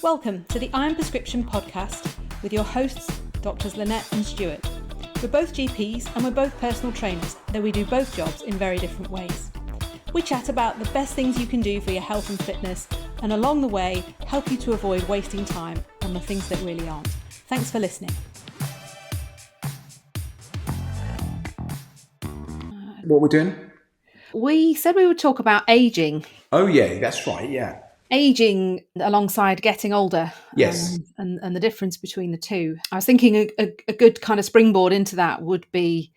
Welcome to the Iron Prescription podcast with your hosts, Doctors Lynette and Stuart. We're both GPs and we're both personal trainers, though we do both jobs in very different ways. We chat about the best things you can do for your health and fitness, and along the way, help you to avoid wasting time on the things that really aren't. Thanks for listening. What we're doing? We said we would talk about ageing. Oh yeah, that's right, yeah. Ageing alongside getting older. Yes. And the difference between the two. I was thinking a good kind of springboard into that would be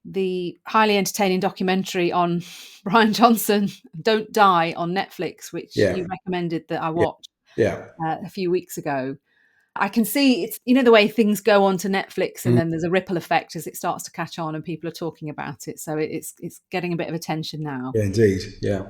the highly entertaining documentary on Brian Johnson, Don't Die, on Netflix, which you recommended that I watch a few weeks ago. I can see it's, the way things go onto Netflix and then there's a ripple effect as it starts to catch on and people are talking about it. So it's getting a bit of attention now. Yeah, indeed. Yeah.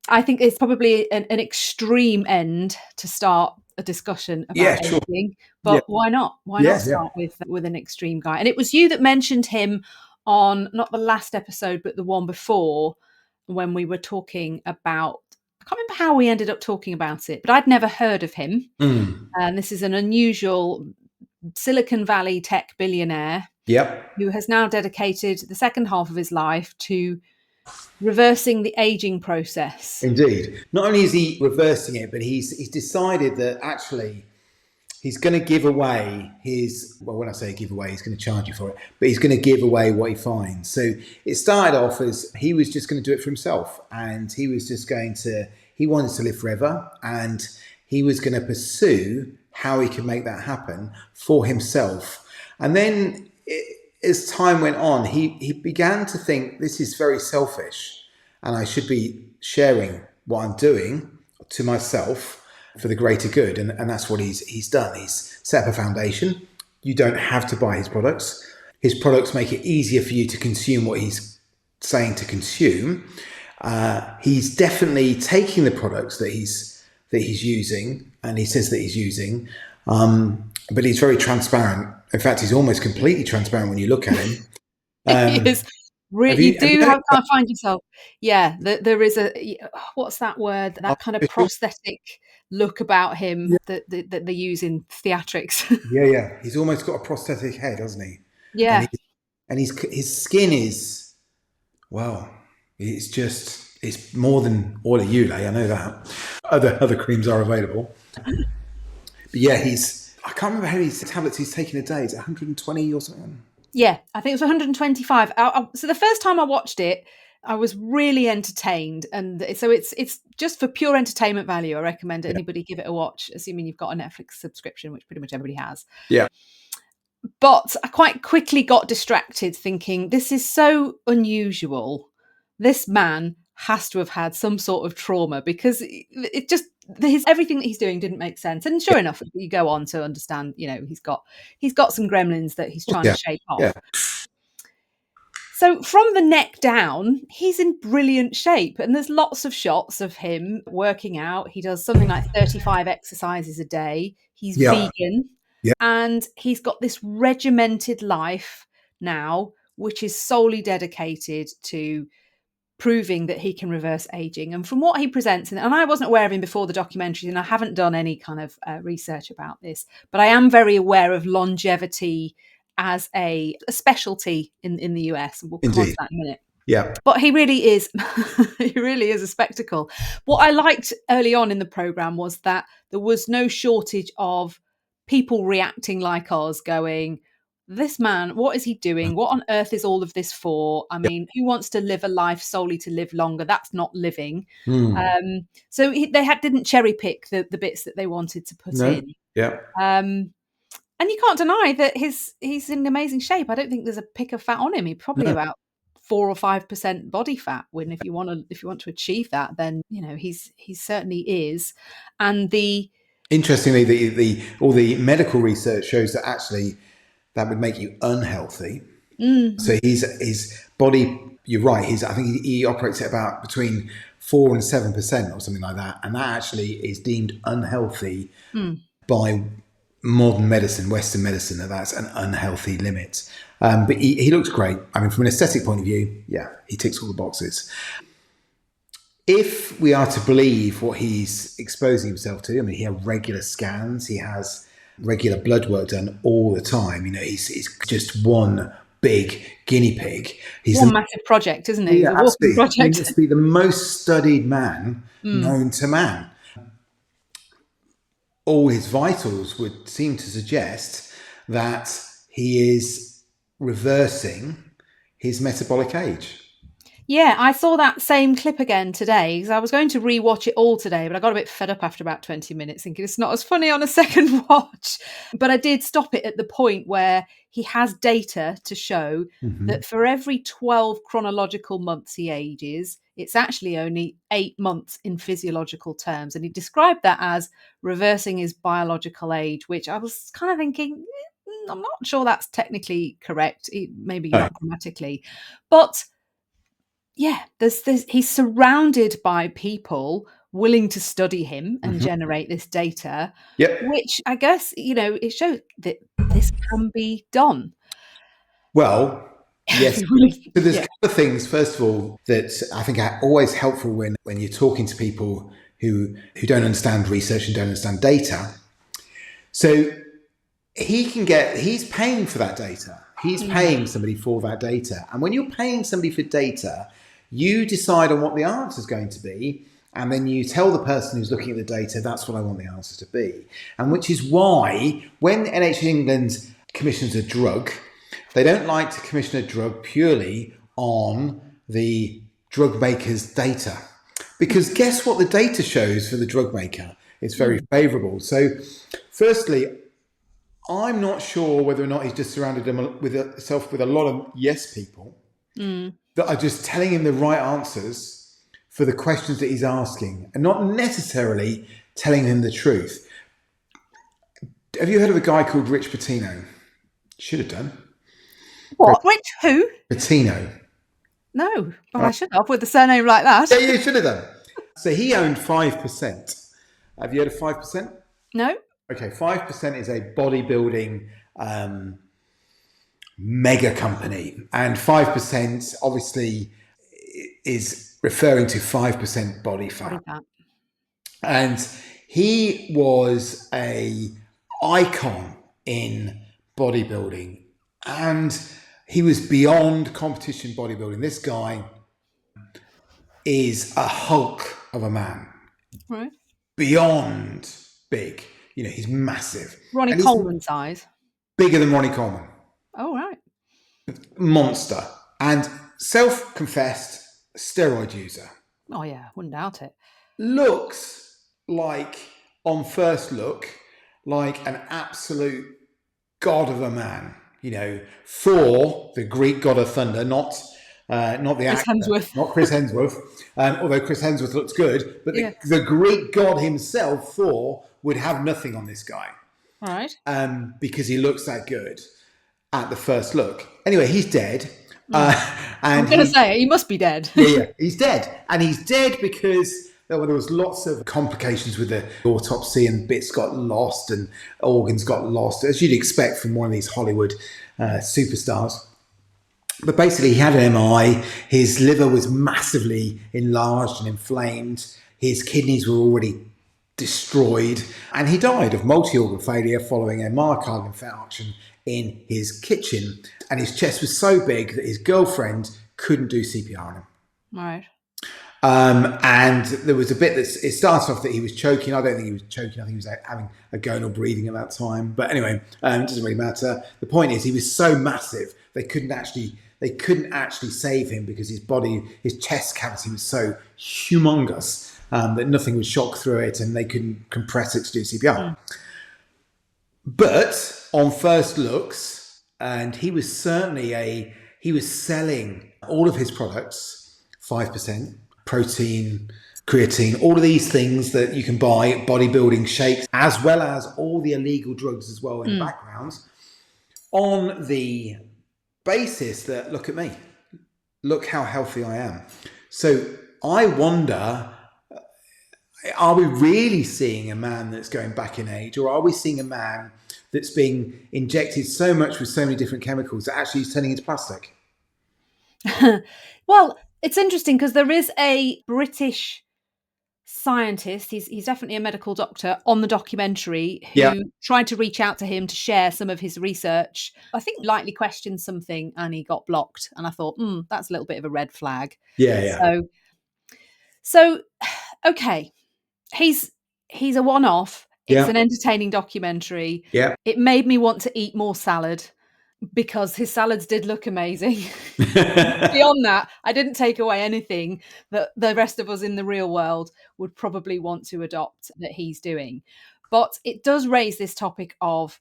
I think it's probably an extreme end to start a discussion about aging, but why not? Why not start with an extreme guy? And it was you that mentioned him on not the last episode, but the one before, when we were talking about, I can't remember how we ended up talking about it, but I'd never heard of him. And this is an unusual Silicon Valley tech billionaire who has now dedicated the second half of his life to reversing the aging process. Indeed. Not only is he reversing it, but he's decided that actually he's going to give away his, well, when I say give away, he's going to charge you for it, but he's going to give away what he finds. So it started off as he was just going to do it for himself, and he was just he wanted to live forever, and he was going to pursue how he could make that happen for himself. And then as time went on, he began to think, this is very selfish and I should be sharing what I'm doing to myself for the greater good. And that's what he's done. He's set up a foundation. You don't have to buy his products. His products make it easier for you to consume what he's saying to consume. He's definitely taking the products that he's using, and he says that he's using, but he's very transparent. In fact, he's almost completely transparent when you look at him. He is. You can't find yourself. Yeah, there is what's that word? That kind of prosthetic look about him that they use in theatrics. Yeah. He's almost got a prosthetic head, hasn't he? Yeah. And his skin is, well, it's more than all of Ulay. I know that. Other creams are available. But yeah, I can't remember how many tablets he's taking a day. Is it 120 or something? Yeah, I think it was 125. So the first time I watched it, I was really entertained. And so it's just for pure entertainment value. I recommend anybody give it a watch, assuming you've got a Netflix subscription, which pretty much everybody has. Yeah. But I quite quickly got distracted thinking, this is so unusual. This man has to have had some sort of trauma, because it just, everything that he's doing didn't make sense. And sure enough, you go on to understand, he's got some gremlins that he's trying to shake off. Yeah. So from the neck down, he's in brilliant shape. And there's lots of shots of him working out. He does something like 35 exercises a day. He's vegan. Yeah. And he's got this regimented life now, which is solely dedicated to proving that he can reverse aging. And from what he presents, and I wasn't aware of him before the documentary, and I haven't done any kind of research about this, but I am very aware of longevity as a specialty in the US. We'll come on to that in a minute. Yeah. But he really is, a spectacle. What I liked early on in the program was that there was no shortage of people reacting like us, going, this man, what is he doing? What on earth is all of this for? I mean, who wants to live a life solely to live longer? That's not living. So they didn't cherry pick the bits that they wanted to put in. Yeah. And you can't deny that he's in amazing shape. I don't think there's a pick of fat on him. He's probably about 4 or 5% body fat. When if you want to achieve that, then he certainly is. And interestingly, all the medical research shows that actually that would make you unhealthy. So his body, you're right. I think he operates at about between 4 and 7% or something like that, and that actually is deemed unhealthy by modern medicine, Western medicine. That's an unhealthy limit. But he looks great. I mean, from an aesthetic point of view, he ticks all the boxes. if we are to believe what he's exposing himself to, I mean, he has regular scans, he has regular blood work done all the time. He's just one big guinea pig. He's One massive project, isn't he? yeah, It's a walking absolutely. He project. must be the most studied man known to man. All his vitals would seem to suggest that he is reversing his metabolic age. Yeah, I saw that same clip again today because I was going to rewatch it all today, but I got a bit fed up after about 20 minutes thinking it's not as funny on a second watch. But I did stop it at the point where he has data to show that for every 12 chronological months he ages, it's actually only 8 months in physiological terms. And he described that as reversing his biological age, which I was kind of thinking, I'm not sure that's technically correct, maybe not grammatically. But yeah, he's surrounded by people willing to study him and generate this data, Yep. which I guess, it shows that this can be done. Well, yes. Really, So there's yeah. a couple of things, first of all, that I think are always helpful when you're talking to people who don't understand research and don't understand data. So he's paying for that data. He's paying somebody for that data. And when you're paying somebody for data, you decide on what the answer is going to be. And then you tell the person who's looking at the data, that's what I want the answer to be. And which is why when NHS England commissions a drug, they don't like to commission a drug purely on the drug maker's data. Because guess what the data shows for the drug maker? It's very favourable. So firstly, I'm not sure whether or not he's just surrounded himself with a lot of yes people that are just telling him the right answers for the questions that he's asking and not necessarily telling him the truth. Have you heard of a guy called Rich Pitino? Should have done. What? Which? Who? Pitino. No. Well, I should have with a surname like that. Yeah, you should have done. So he owned 5%. Have you heard of 5%? No. Okay, 5% is a bodybuilding mega company. And 5% obviously is referring to 5% body fat. And he was a icon in bodybuilding. And he was beyond competition bodybuilding. This guy is a hulk of a man. Right. Beyond big. He's massive. Ronnie Coleman size. Bigger than Ronnie Coleman. Oh, right. Monster. And self-confessed steroid user. Oh, yeah. Wouldn't doubt it. Looks like, on first look, like an absolute god of a man. Thor, the Greek god of thunder, not the actor, Hemsworth. not Chris Hemsworth, although Chris Hemsworth looks good, but the Greek god himself, Thor, would have nothing on this guy. All right. Because he looks that good at the first look. Anyway, he's dead. And I'm going to say, he must be dead. Yeah, he's dead. And he's dead because there was lots of complications with the autopsy and bits got lost and organs got lost, as you'd expect from one of these Hollywood superstars. But basically, he had an MI. His liver was massively enlarged and inflamed. His kidneys were already destroyed. And he died of multi-organ failure following a myocardial infarction in his kitchen. And his chest was so big that his girlfriend couldn't do CPR on him. Right. And there was a bit it started off that he was choking. I don't think he was choking. I think he was having a gonal breathing at that time. But anyway, it doesn't really matter. The point is, he was so massive they couldn't actually save him because his chest cavity was so humongous that nothing would shock through it, and they couldn't compress it to do CPR. But on first looks, and he was certainly he was selling all of his products, 5%. Protein, creatine, all of these things that you can buy, bodybuilding shakes, as well as all the illegal drugs as well in the background, on the basis that, look at me, look how healthy I am. So I wonder, are we really seeing a man that's going back in age, or are we seeing a man that's being injected so much with so many different chemicals that actually is turning into plastic? Well, It's interesting because there is a British scientist, he's definitely a medical doctor, on the documentary Yeah, who tried to reach out to him to share some of his research. I think lightly questioned something and he got blocked. And I thought, that's a little bit of a red flag. yeah, yeah, So okay, he's he's a one-off. It's yeah, an entertaining documentary. yeah. It made me want to eat more salad because his salads did look amazing. Beyond that, I didn't take away anything that the rest of us in the real world would probably want to adopt that he's doing. But it does raise this topic of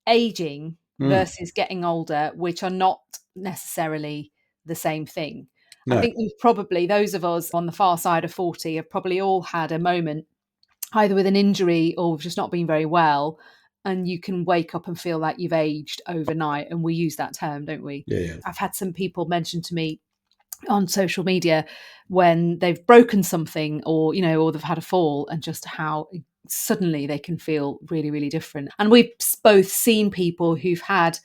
aging Mm, versus getting older, which are not necessarily the same thing. I no, think we've probably, those of us on the far side of 40 have probably all had a moment either with an injury or just not been very well, and you can wake up and feel like you've aged overnight. And we use that term, don't we? yeah, yeah, I've had some people mention to me on social media when they've broken something or, or they've had a fall, and just how suddenly they can feel really, really different. And we've both seen people who've had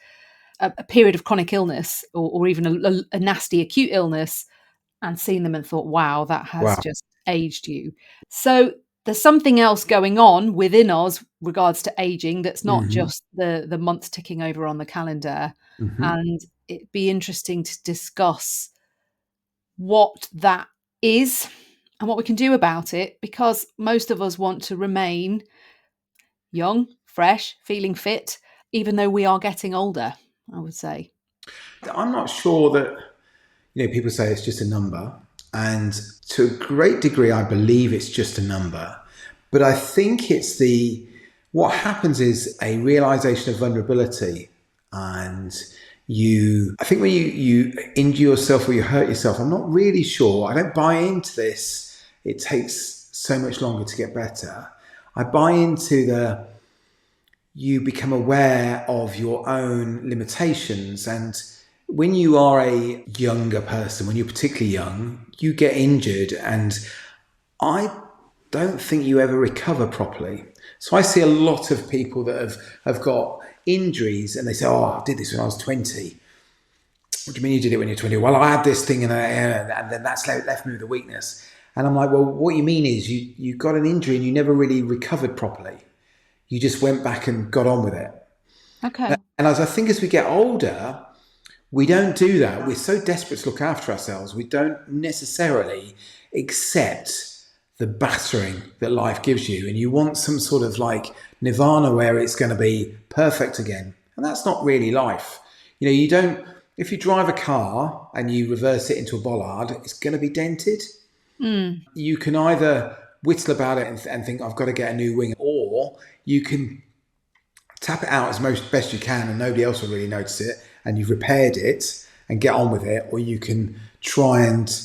a period of chronic illness or even a nasty acute illness and seen them and thought, wow, that has wow. just aged you. So there's something else going on within us regards to aging that's not Hmm. just the months ticking over on the calendar. Hmm. And it'd be interesting to discuss what that is and what we can do about it, because most of us want to remain young, fresh, feeling fit, even though we are getting older, I would say. I'm not sure that, people say it's just a number. And to a great degree, I believe it's just a number. But I think what happens is a realization of vulnerability. And I think when you injure yourself or you hurt yourself, I'm not really sure. I don't buy into this. It takes so much longer to get better. I buy into you become aware of your own limitations. And when you are a younger person, when you're particularly young, you get injured, and I don't think you ever recover properly. So I see a lot of people that have got injuries and they say, oh, I did this when I was 20. What do you mean you did it when you're 20? Well, I had this thing and then that's left me with a weakness. And I'm like, well, what you mean is you got an injury and you never really recovered properly. You just went back and got on with it. Okay. And as we get older, we don't do that. We're so desperate to look after ourselves. We don't necessarily accept the battering that life gives you. And you want some sort of like nirvana where it's going to be perfect again. And that's not really life. You don't, if you drive a car and you reverse it into a bollard, it's going to be dented. You can either whittle about it and think, I've got to get a new wing, or you can tap it out as best you can and nobody else will really notice it and you've repaired it and get on with it, or you can try and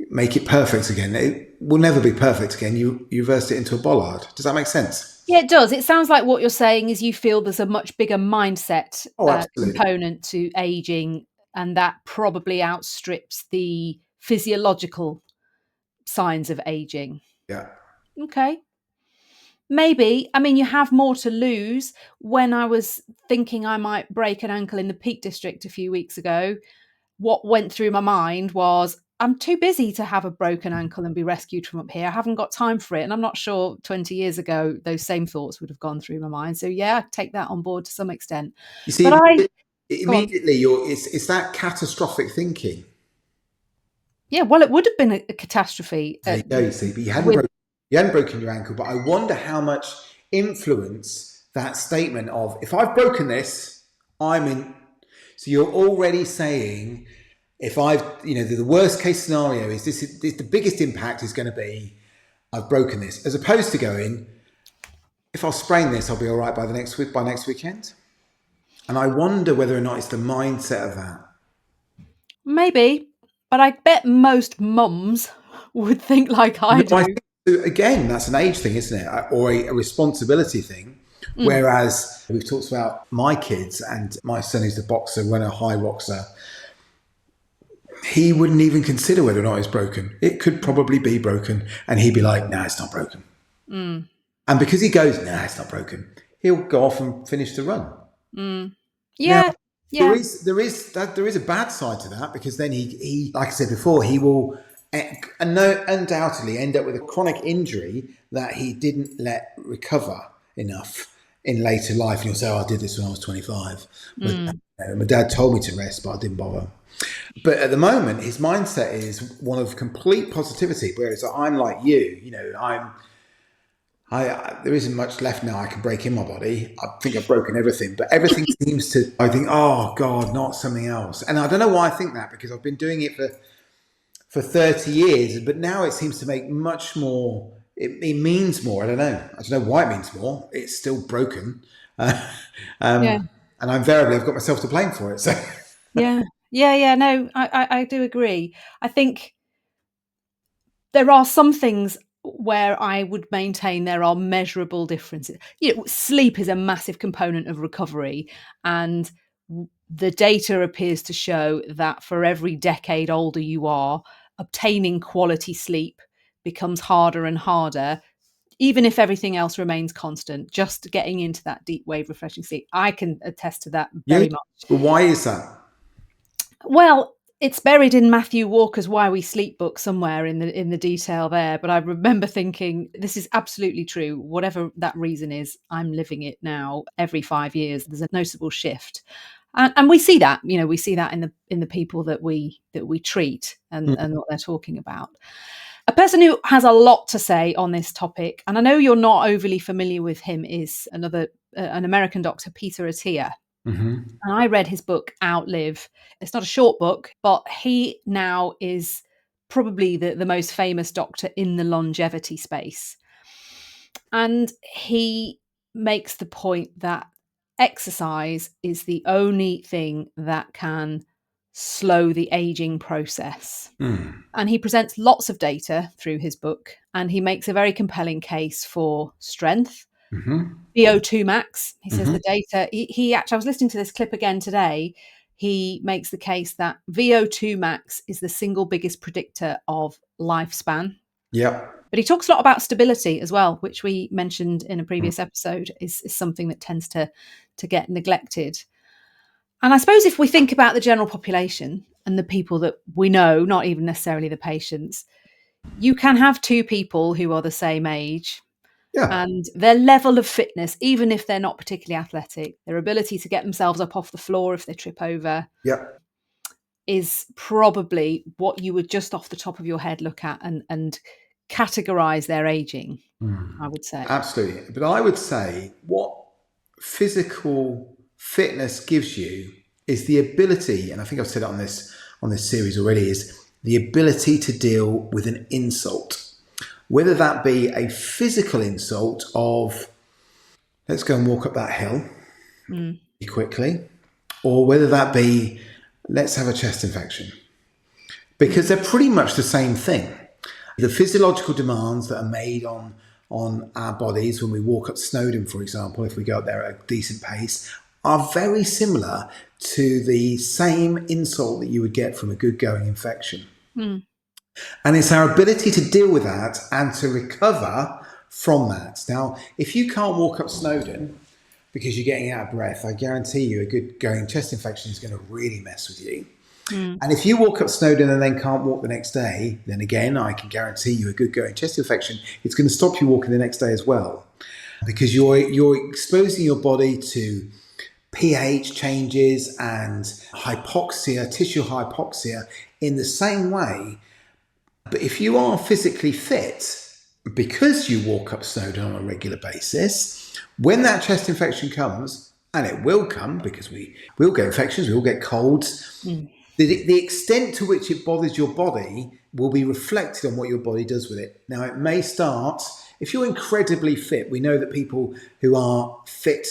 make it perfect again. It will never be perfect again. You reversed it into a bollard. Does that make sense? Yeah, it does. It sounds like what you're saying is you feel there's a much bigger mindset Oh, absolutely. component to aging, and that probably outstrips the physiological signs of aging. Yeah. Okay. Maybe. I mean, you have more to lose. When I was thinking I might break an ankle in the Peak District a few weeks ago, what went through my mind was, I'm too busy to have a broken ankle and be rescued from up here. I haven't got time for it. And I'm not sure 20 years ago, those same thoughts would have gone through my mind. So yeah, I take that on board to some extent. You see, But go on. immediately it's that catastrophic thinking. Yeah, well, it would have been a catastrophe. There you go, you see, but With you hadn't broken your ankle. But I wonder how much influence that statement of, if I've broken this, I'm in. So you're already saying, if I've, the worst case scenario is this, the biggest impact is going to be, I've broken this, as opposed to going, if I sprain this, I'll be all right by next weekend. And I wonder whether or not it's the mindset of that. maybe, but I bet most mums would think like I No, do. again, that's an age thing, isn't it? Or a responsibility thing. Whereas we've talked about my kids, and my son who's a boxer, when a high boxer, he wouldn't even consider whether or not it's broken. It could probably be broken. And he'd be like, nah, it's not broken. And because he goes, nah, it's not broken, he'll go off and finish the run. Yeah, Yeah. There is a bad side to that, because then he like I said before, he will undoubtedly end up with a chronic injury that he didn't let recover enough in later life. And you'll say, "Oh, I did this when I was 25. Mm. My dad told me to rest, but I didn't bother." But at the moment, his mindset is one of complete positivity. Whereas I'm like you, there isn't much left now I can break in my body. I think I've broken everything, but everything seems to, I think, oh God, not something else. And I don't know why I think that, because I've been doing it for 30 years, but now it seems to make much more, it means more. I don't know why it means more. It's still broken. Yeah. And invariably I've got myself to blame for it. So Yeah. Yeah. No, I do agree. I think there are some things where I would maintain there are measurable differences. Sleep is a massive component of recovery, and the data appears to show that for every decade older you are, obtaining quality sleep becomes harder and harder, even if everything else remains constant. Just getting into that deep wave refreshing sleep, I can attest to that yeah, very much. but why is that? Well, it's buried in Matthew Walker's Why We Sleep book somewhere in the detail there, but I remember thinking, this is absolutely true. Whatever that reason is, I'm living it now. Every 5 years, there's a noticeable shift. And we see that, we see that in the people that we treat and what they're talking about. A person who has a lot to say on this topic, and I know you're not overly familiar with him, is an American doctor, Peter Attia. Mm-hmm. And I read his book, Outlive. It's not a short book, but he now is probably the most famous doctor in the longevity space. And he makes the point that exercise is the only thing that can slow the aging process. And he presents lots of data through his book, and he makes a very compelling case for strength. VO2 max, he says the data, he actually, I was listening to this clip again today. He makes the case that VO2 max is the single biggest predictor of lifespan. Yeah. But he talks a lot about stability as well, which we mentioned in a previous episode, is something that tends to get neglected. And I suppose if we think about the general population and the people that we know, not even necessarily the patients, you can have two people who are the same age, Yeah. and their level of fitness, even if they're not particularly athletic, their ability to get themselves up off the floor if they trip over, Yeah. is probably what you would just off the top of your head look at and categorize their aging, I would say. Absolutely. But I would say what physical fitness gives you is the ability, and I think I've said it on this series already, is the ability to deal with an insult. Whether that be a physical insult of, let's go and walk up that hill quickly, or whether that be, let's have a chest infection. Because they're pretty much the same thing. The physiological demands that are made on our bodies when we walk up Snowdon, for example, if we go up there at a decent pace, are very similar to the same insult that you would get from a good going infection. And it's our ability to deal with that and to recover from that. Now, if you can't walk up Snowdon because you're getting out of breath, I guarantee you a good going chest infection is going to really mess with you. And if you walk up Snowdon and then can't walk the next day, then again, I can guarantee you a good going chest infection, it's going to stop you walking the next day as well. Because you're exposing your body to pH changes and hypoxia, tissue hypoxia in the same way. But if you are physically fit, because you walk up Snowdon on a regular basis, when that chest infection comes, and it will come because we will get infections, we will get colds, the extent to which it bothers your body will be reflected on what your body does with it. Now, it may start, if you're incredibly fit, we know that people who are fit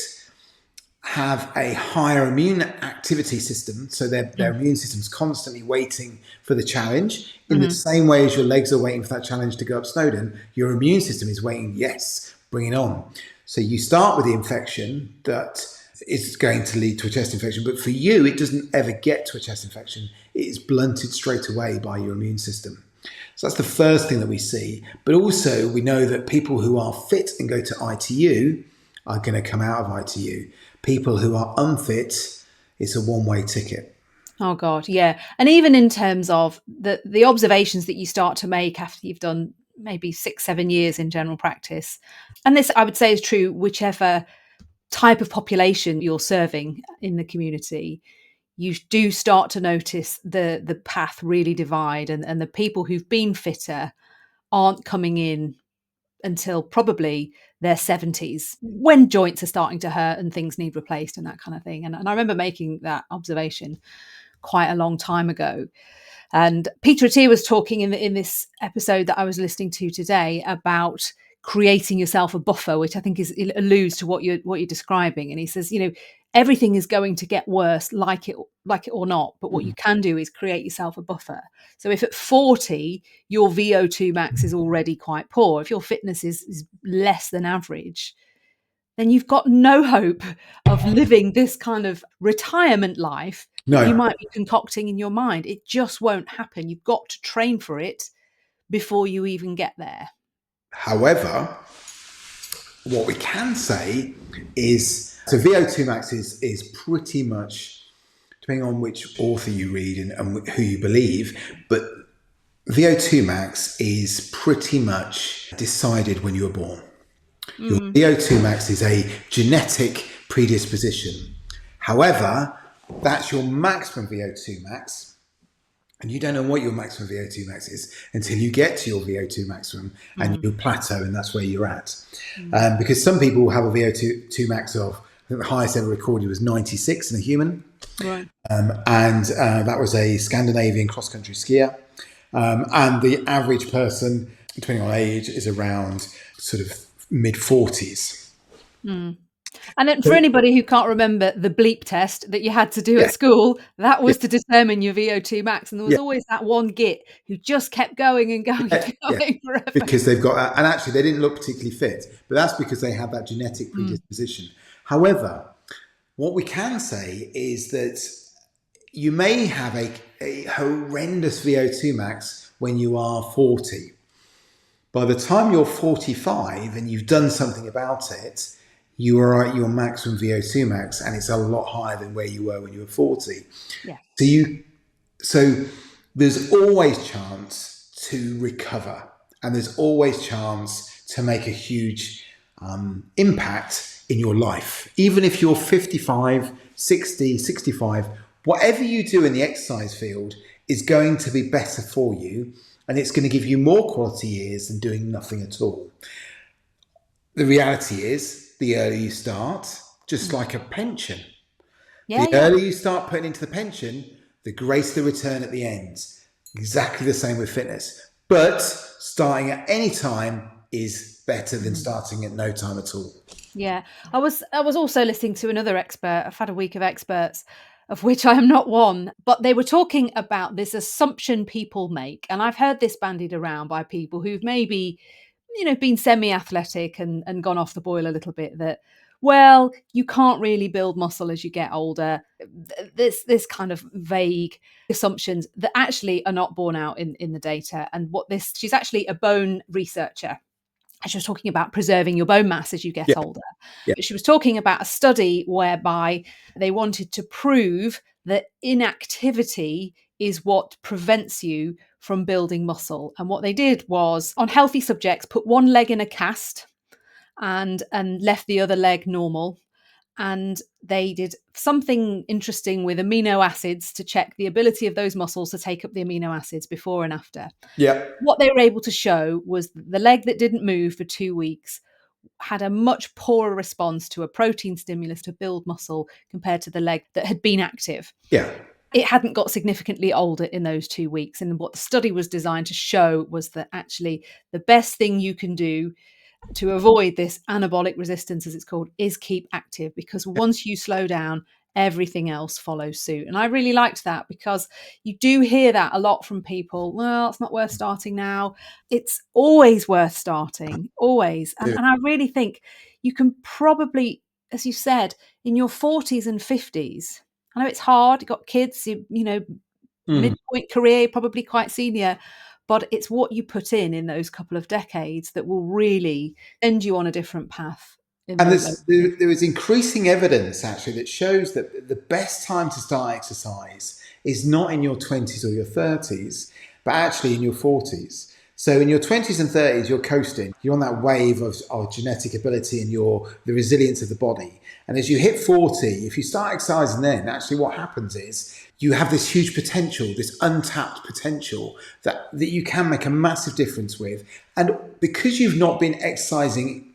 have a higher immune activity system, so their immune system's constantly waiting for the challenge. In the same way as your legs are waiting for that challenge to go up Snowdon, your immune system is waiting, yes, bring it on. So you start with the infection that is going to lead to a chest infection, but for you, it doesn't ever get to a chest infection. It is blunted straight away by your immune system. So that's the first thing that we see. But also, we know that people who are fit and go to ITU are going to come out of ITU. People who are unfit, it's a one-way ticket. Oh God, yeah. And even in terms of the observations that you start to make after you've done maybe 6, 7 years in general practice, and this I would say is true whichever type of population you're serving in the community, you do start to notice the path really divide, and the people who've been fitter aren't coming in until probably their 70s, when joints are starting to hurt and things need replaced and that kind of thing. And I remember making that observation quite a long time ago. And Peter Attia was talking in this episode that I was listening to today about creating yourself a buffer, which I think it alludes to what you're describing. And he says, everything is going to get worse, like it or not. But what you can do is create yourself a buffer. So if at 40 your VO2 max is already quite poor, if your fitness is less than average, then you've got no hope of living this kind of retirement life that you might be concocting in your mind. It just won't happen. You've got to train for it before you even get there. However, what we can say is, so VO2 max is pretty much, depending on which author you read and who you believe, but VO2 max is pretty much decided when you were born. Your VO2 max is a genetic predisposition. However, that's your maximum VO2 max, and you don't know what your maximum VO2 max is until you get to your VO2 maximum and you plateau, and that's where you're at. Because some people have a VO2 max of, I think the highest ever recorded was 96 in a human. Right. And that was a Scandinavian cross-country skier. And the average person, depending on age, is around sort of mid-40s. And then for anybody who can't remember the bleep test that you had to do at school, that was to determine your VO2 max. And there was always that one git who just kept going and going and going forever. Because they've got, and actually they didn't look particularly fit, but that's because they have that genetic predisposition. However, what we can say is that you may have a horrendous VO2 max when you are 40. By the time you're 45 and you've done something about it, you are at your maximum VO2 max, and it's a lot higher than where you were when you were 40. Yeah. So there's always chance to recover, and there's always chance to make a huge impact in your life. Even if you're 55, 60, 65, whatever you do in the exercise field is going to be better for you, and it's going to give you more quality years than doing nothing at all. The reality is, the earlier you start, just like a pension, the earlier you start putting into the pension, the greater the return at the end. Exactly the same with fitness. But starting at any time is better than starting at no time at all. Yeah. I was also listening to another expert. I've had a week of experts, of which I am not one, but they were talking about this assumption people make. And I've heard this bandied around by people who've maybe, been semi-athletic and gone off the boil a little bit, that, well, you can't really build muscle as you get older. This kind of vague assumptions that actually are not borne out in the data. And she's actually a bone researcher. And she was talking about preserving your bone mass as you get older. Yeah. But she was talking about a study whereby they wanted to prove that inactivity is what prevents you from building muscle. And what they did was, on healthy subjects, put one leg in a cast and left the other leg normal. And they did something interesting with amino acids to check the ability of those muscles to take up the amino acids before and after. Yeah. What they were able to show was the leg that didn't move for 2 weeks had a much poorer response to a protein stimulus to build muscle compared to the leg that had been active. Yeah. It hadn't got significantly older in those 2 weeks. And what the study was designed to show was that actually the best thing you can do to avoid this anabolic resistance, as it's called, is keep active, because once you slow down, everything else follows suit. And I really liked that, because you do hear that a lot from people. Well, it's not worth starting now. It's always worth starting, always. And I really think you can probably, as you said, in your 40s and 50s, I know it's hard, you've got kids, midpoint career, probably quite senior, but it's what you put in those couple of decades that will really send you on a different path in And the late years. there is increasing evidence actually that shows that the best time to start exercise is not in your 20s or your 30s, but actually in your 40s. So in your 20s and 30s, you're coasting. You're on that wave of genetic ability and the resilience of the body. And as you hit 40, if you start exercising then, actually what happens is you have this huge potential, this untapped potential that you can make a massive difference with. And because you've not been exercising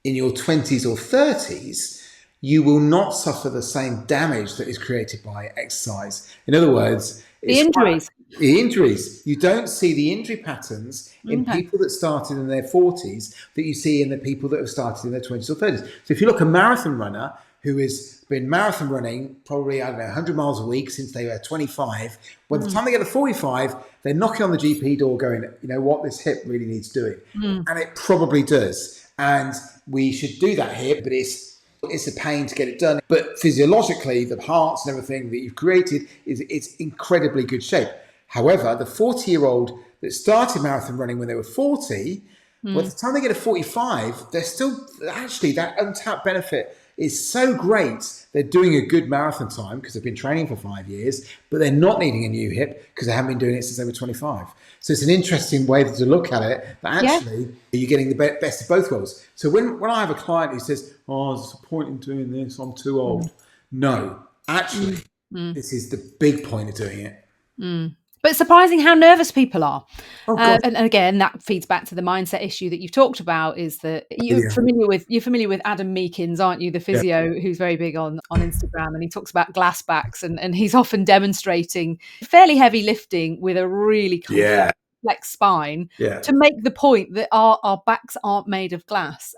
in your 20s or 30s, you will not suffer the same damage that is created by exercise. In other words, The injuries. the injuries. You don't see the injury patterns in Okay. people that started in their 40s that you see in the people that have started in their 20s or 30s. So if you look at a marathon runner who has been marathon running probably, 100 miles a week since they were 25, by the time they get to 45, they're knocking on the GP door going, you know what, this hip really needs doing. And it probably does. And we should do that here, but it's a pain to get it done. But physiologically, the parts and everything that you've created it's incredibly good shape. However, the 40-year-old that started marathon running when they were 40, by the time they get to 45, they're still actually that untapped benefit is so great. They're doing a good marathon time because they've been training for 5 years, but they're not needing a new hip because they haven't been doing it since they were 25. So it's an interesting way to look at it, but actually you're getting the best of both worlds. So when I have a client who says, oh, there's a point in doing this, I'm too old. No, actually, this is the big point of doing it. But it's surprising how nervous people are. Oh, God. And again, that feeds back to the mindset issue that you've talked about, is that you're familiar with Adam Meakins, aren't you? The physio who's very big on Instagram, and he talks about glass backs, and he's often demonstrating fairly heavy lifting with a really complex spine to make the point that our backs aren't made of glass.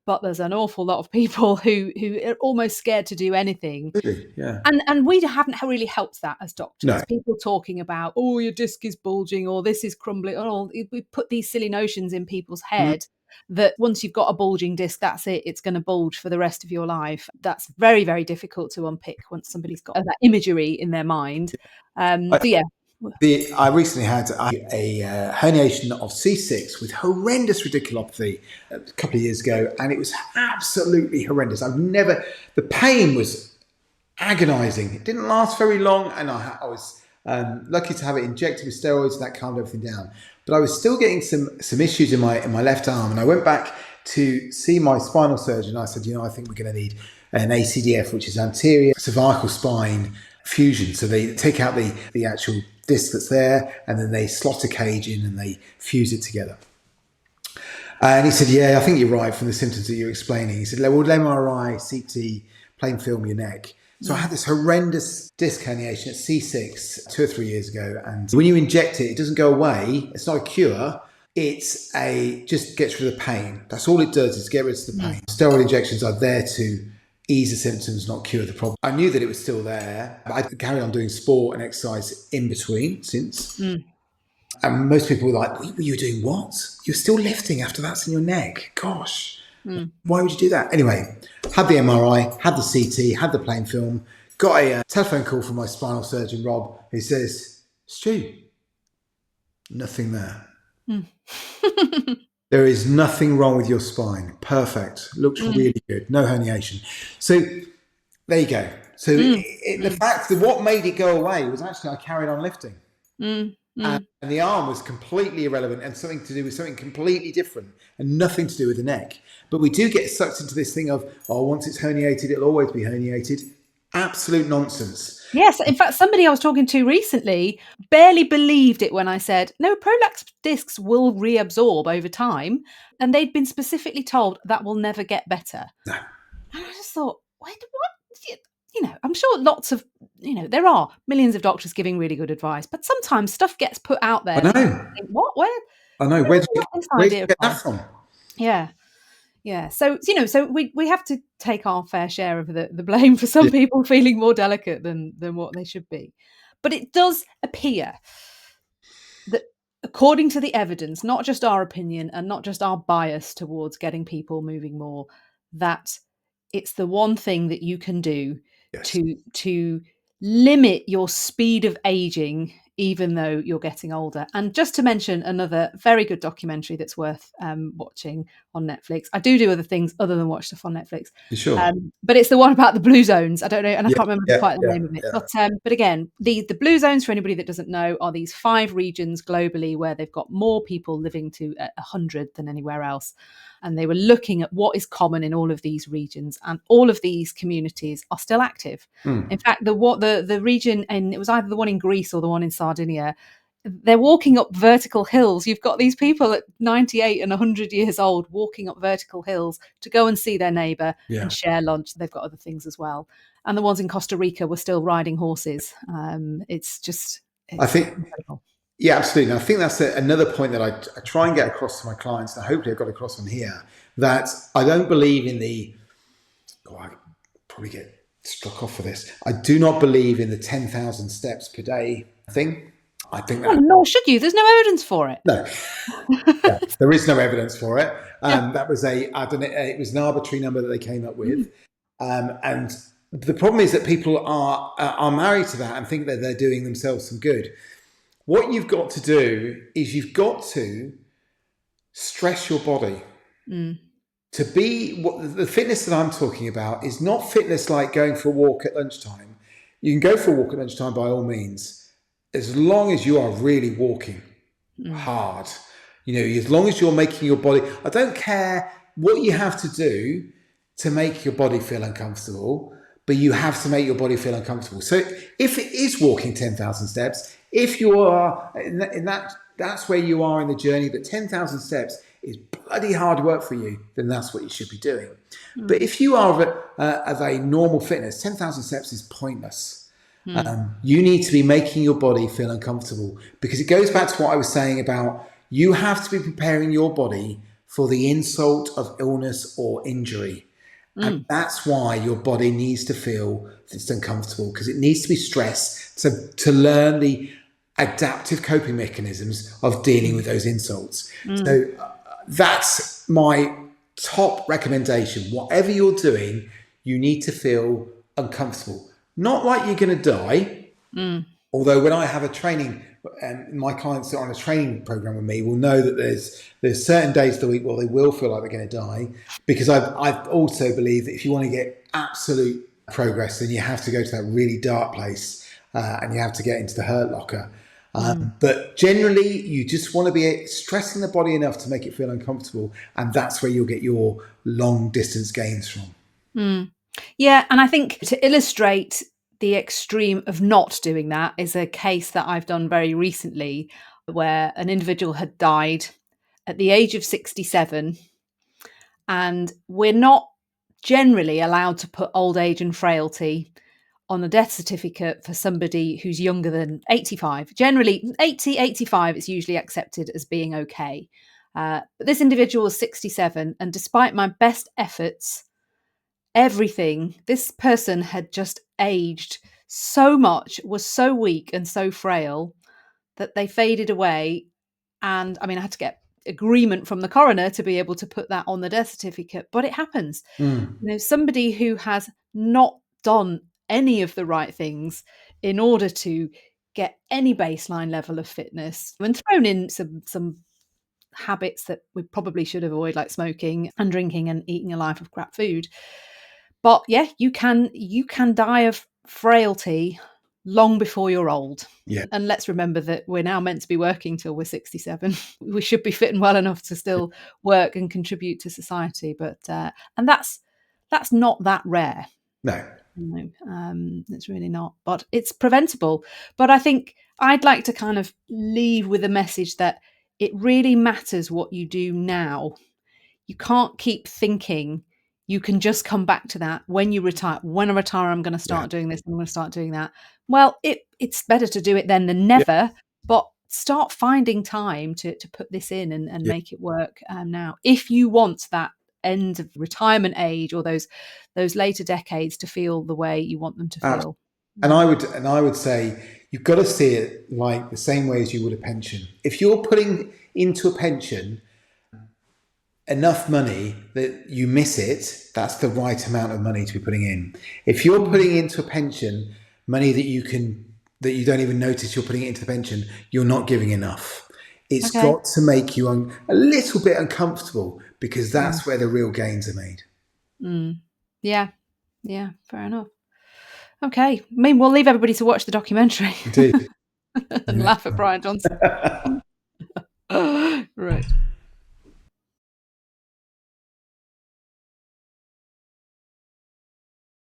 But there's an awful lot of people who are almost scared to do anything. And we haven't really helped that as doctors. No. People talking about, oh, your disc is bulging or this is crumbling. Oh, we put these silly notions in people's head that once you've got a bulging disc, that's it. It's going to bulge for the rest of your life. That's very, very difficult to unpick once somebody's got that imagery in their mind. I recently had a herniation of C6 with horrendous radiculopathy a couple of years ago, and it was absolutely horrendous. The pain was agonizing. It didn't last very long, and I was lucky to have it injected with steroids, and that calmed everything down. But I was still getting some issues in my left arm, and I went back to see my spinal surgeon. I said, I think we're going to need an ACDF, which is anterior cervical spine fusion. So they take out the actual disc that's there, and then they slot a cage in and they fuse it together. And he said, I think you're right from the symptoms that you're explaining. He said, well, MRI, CT, plain film your neck. So I had this horrendous disc herniation at C6 2 or 3 years ago. And when you inject it, it doesn't go away. It's not a cure. Just gets rid of the pain. That's all it does, is get rid of the pain. Steroid injections are there to ease the symptoms, not cure the problem. I knew that it was still there. I carried on doing sport and exercise in between since. And most people were like, you were doing what? You're still lifting after that's in your neck. Gosh, why would you do that? Anyway, had the MRI, had the CT, had the plain film, got a telephone call from my spinal surgeon, Rob, who says, Stu, nothing there. There is nothing wrong with your spine. Perfect. Looks really good. No herniation. So there you go. So the fact that what made it go away was actually I carried on lifting. And the arm was completely irrelevant and something to do with something completely different and nothing to do with the neck. But we do get sucked into this thing of, once it's herniated, it'll always be herniated. Absolute nonsense. Yes. In fact, somebody I was talking to recently barely believed it when I said, no, prolapse discs will reabsorb over time. And they'd been specifically told that will never get better. No. And I just thought, wait, what? I'm sure lots of, there are millions of doctors giving really good advice, but sometimes stuff gets put out there. I know. Think, what? Where? I know. Where did you get that from? Yeah. Yeah. So, so we have to take our fair share of the blame for some people feeling more delicate than what they should be. But it does appear that according to the evidence, not just our opinion and not just our bias towards getting people moving more, that it's the one thing that you can do to limit your speed of aging even though you're getting older. And just to mention another very good documentary that's worth watching on Netflix. I do other things other than watch stuff on Netflix. Sure. But it's the one about the blue zones. I don't know, and I can't remember quite the name of it. Yeah. But again, the blue zones, for anybody that doesn't know, are these 5 regions globally where they've got more people living to 100 than anywhere else. And they were looking at what is common in all of these regions, and all of these communities are still active. In fact, the region, and it was either the one in Greece or the one in Sardinia, they're walking up vertical hills. You've got these people at 98 and 100 years old walking up vertical hills to go and see their neighbour and share lunch. They've got other things as well. And the ones in Costa Rica were still riding horses. It's I think incredible. Yeah, absolutely. And I think that's another point that I try and get across to my clients, and hopefully I've got across on here, that I don't believe in I probably get struck off for this. I do not believe in the 10,000 steps per day thing. I think that... nor should you. There's no evidence for it. No, there is no evidence for it. That was it was an arbitrary number that they came up with. And the problem is that people are married to that and think that they're doing themselves some good. What you've got to do is you've got to stress your body. To be the fitness that I'm talking about is not fitness like going for a walk at lunchtime. You can go for a walk at lunchtime by all means, as long as you are really walking hard. As long as you're making your body. I don't care what you have to do to make your body feel uncomfortable, but you have to make your body feel uncomfortable. So if it is walking 10,000 steps, if you are in that's where you are in the journey, that 10,000 steps is bloody hard work for you, then that's what you should be doing. But if you are of a normal fitness, 10,000 steps is pointless. You need to be making your body feel uncomfortable, because it goes back to what I was saying about you have to be preparing your body for the insult of illness or injury. And that's why your body needs to feel it's uncomfortable, because it needs to be stressed to learn the adaptive coping mechanisms of dealing with those insults. So that's my top recommendation. Whatever you're doing, you need to feel uncomfortable. Not like you're going to die. Although when I have a training, and my clients that are on a training program with me will know that there's certain days of the week where they will feel like they're going to die, because I also believe that if you want to get absolute progress, then you have to go to that really dark place and you have to get into the hurt locker. But generally, you just want to be stressing the body enough to make it feel uncomfortable, and that's where you'll get your long distance gains from. Yeah, and I think to illustrate the extreme of not doing that is a case that I've done very recently, where an individual had died at the age of 67, and we're not generally allowed to put old age and frailty on a death certificate for somebody who's younger than 85. Generally 80, 85 is usually accepted as being okay. But this individual was 67, and despite my best efforts, this person had just aged so much, was so weak and so frail that they faded away. And I had to get agreement from the coroner to be able to put that on the death certificate, but it happens. Somebody who has not done any of the right things in order to get any baseline level of fitness, and thrown in some habits that we probably should avoid, like smoking and drinking and eating a life of crap food. But yeah, you can die of frailty long before you're old. Yeah. And let's remember that we're now meant to be working till we're 67. We should be fit and well enough to still work and contribute to society. But and that's not that rare. No. It's really not. But it's preventable. But I think I'd like to kind of leave with a message that it really matters what you do now. You can't keep thinking you can just come back to that when you retire. When I retire, I'm going to start doing this, I'm going to start doing that. Well, it's better to do it then than never, but start finding time to put this in and make it work now. If you want that end of retirement age or those later decades to feel the way you want them to feel. And I would say you've got to see it like the same way as you would a pension. If you're putting into a pension enough money that you miss it, that's the right amount of money to be putting in. If you're putting into a pension money that that you don't even notice you're putting it into the pension, you're not giving enough. It's Okay. got to make you a little bit uncomfortable, because that's where the real gains are made. Yeah. Yeah. Fair enough. Okay. I mean, we'll leave everybody to watch the documentary Indeed. and laugh at Brian Johnson. Right.